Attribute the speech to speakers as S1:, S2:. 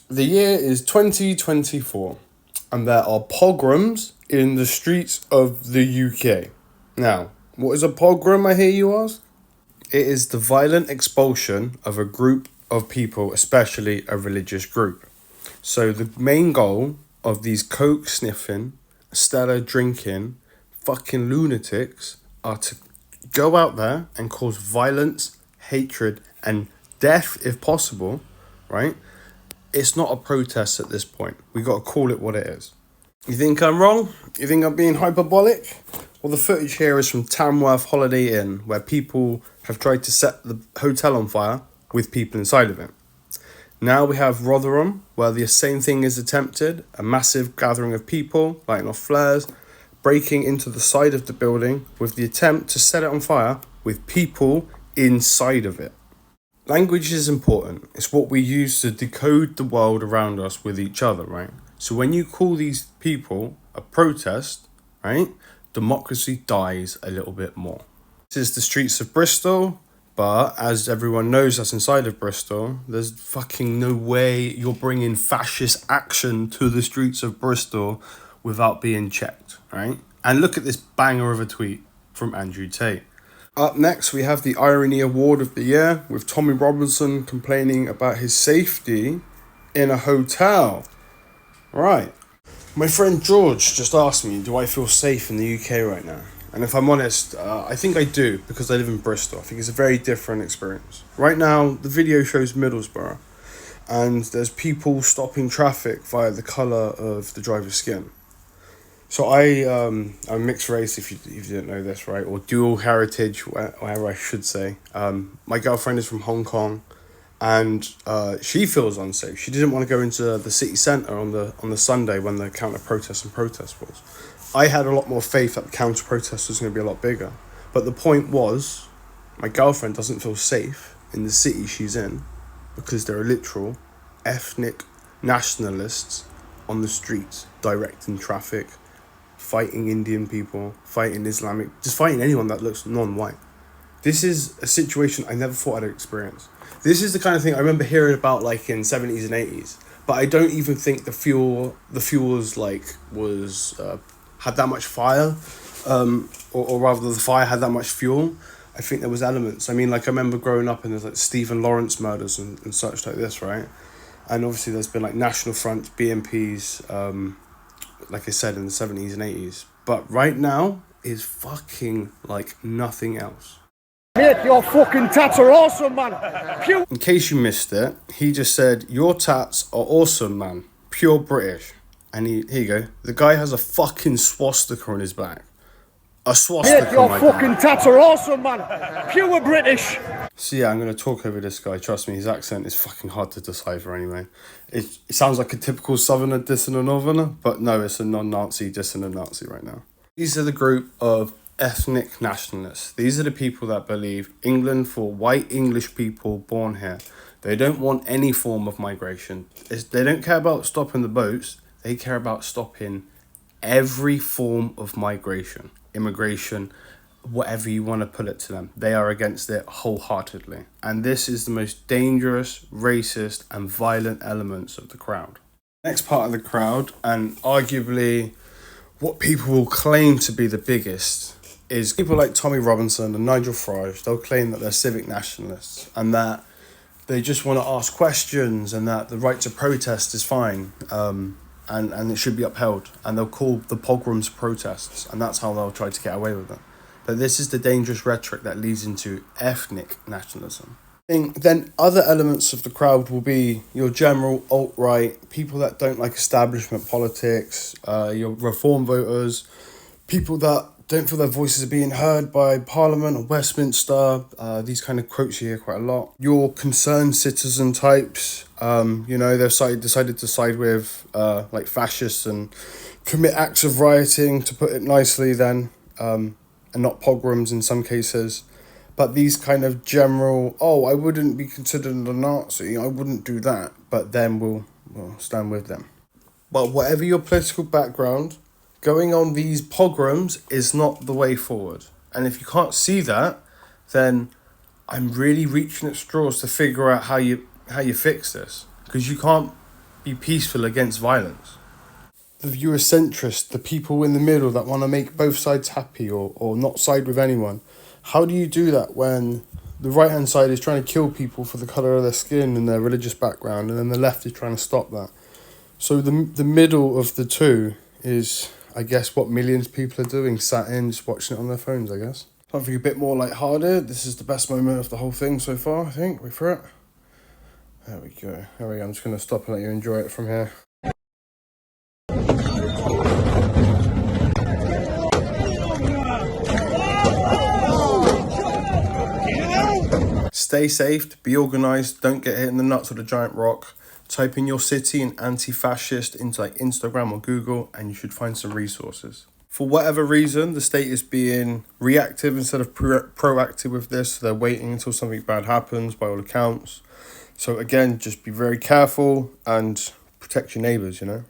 S1: The year is 2024, and there are pogroms in the streets of the UK. Now, what is a pogrom, I hear you ask? It is the violent expulsion of a group of people, especially a religious group. So the main goal of these coke sniffing, Stella drinking, fucking lunatics are to go out there and cause violence, hatred, and death if possible, right? It's not a protest at this point. We got to call it what it is. You think I'm wrong? You think I'm being hyperbolic? Well, the footage here is from Tamworth Holiday Inn, where people have tried to set the hotel on fire with people inside of it. Now we have Rotherham, where the same thing is attempted, a massive gathering of people, lighting off flares, breaking into the side of the building with the attempt to set it on fire with people inside of it. Language is important. It's what we use to decode the world around us with each other, right? So when you call these people a protest, right, democracy dies a little bit more. This is the streets of Bristol, but as everyone knows that's inside of Bristol, there's fucking no way you're bringing fascist action to the streets of Bristol without being checked, right? And look at this banger of a tweet from Andrew Tate. Up next, we have the Irony Award of the Year, with Tommy Robinson complaining about his safety in a hotel. Right. My friend George just asked me, do I feel safe in the UK right now? And if I'm honest, I think I do, because I live in Bristol. I think it's a very different experience. Right now, the video shows Middlesbrough, and there's people stopping traffic via the colour of the driver's skin. So I'm mixed race, if you didn't know this, right? Or dual heritage, whatever I should say. My girlfriend is from Hong Kong, and she feels unsafe. She didn't want to go into the city centre on the Sunday when the counter protest was. I had a lot more faith that the counter protest was going to be a lot bigger. But the point was, my girlfriend doesn't feel safe in the city she's in because there are literal ethnic nationalists on the streets directing traffic, fighting Indian people, fighting Islamic, just fighting anyone that looks non-white. This is a situation I never thought I'd experience. This is the kind of thing I remember hearing about like in 70s and 80s, but I don't even think the fuel was had that much fire, or rather the fire had that much fuel. I think there was elements. I mean, like I remember growing up and there's like Stephen Lawrence murders and such like this, right? And obviously there's been like National Front, BNPs, like I said, in the 70s and 80s. But right now is fucking like nothing else.
S2: Mate, your fucking tats are awesome, man. Pure.
S1: In case you missed it, he just said, your tats are awesome, man. Pure British. And here you go. The guy has a fucking swastika on his back. A swastika.
S2: Mate, your fucking tats are awesome, man. Pure British.
S1: So yeah, I'm going to talk over this guy. Trust me, his accent is fucking hard to decipher anyway. It sounds like a typical southerner dissing a northerner, but no, it's a non-Nazi dissing a Nazi right now. These are the group of ethnic nationalists. These are the people that believe England for white English people born here. They don't want any form of migration. They don't care about stopping the boats. They care about stopping every form of migration, immigration, whatever you want to put it to them. They are against it wholeheartedly. And this is the most dangerous, racist, and violent elements of the crowd. Next part of the crowd, and arguably what people will claim to be the biggest, is people like Tommy Robinson and Nigel Farage. They'll claim that they're civic nationalists and that they just want to ask questions and that the right to protest is fine, and it should be upheld. And they'll call the pogroms protests, and that's how they'll try to get away with it. But this is the dangerous rhetoric that leads into ethnic nationalism. Then other elements of the crowd will be your general alt-right, people that don't like establishment politics, your reform voters, people that don't feel their voices are being heard by Parliament or Westminster. These kind of quotes you hear quite a lot. Your concerned citizen types, they've decided to side with like fascists and commit acts of rioting, to put it nicely then, and not pogroms in some cases. But these kind of general, I wouldn't be considered a Nazi, I wouldn't do that, but then we'll stand with them. But whatever your political background, going on these pogroms is not the way forward. And if you can't see that, then I'm really reaching at straws to figure out how you fix this. Because you can't be peaceful against violence. The Eurocentrists, the people in the middle that want to make both sides happy or not side with anyone. How do you do that when the right-hand side is trying to kill people for the colour of their skin and their religious background, and then the left is trying to stop that? So the middle of the two is, I guess, what millions of people are doing, sat in, just watching it on their phones, I guess. Something a bit more light-hearted. This is the best moment of the whole thing so far, I think. Wait for it. There we go. There we go. I'm just going to stop and let you enjoy it from here. Stay safe, be organised, don't get hit in the nuts with a giant rock. Type in your city and anti-fascist into like Instagram or Google and you should find some resources. For whatever reason, the state is being reactive instead of proactive with this. So they're waiting until something bad happens by all accounts. So again, just be very careful and protect your neighbours, you know.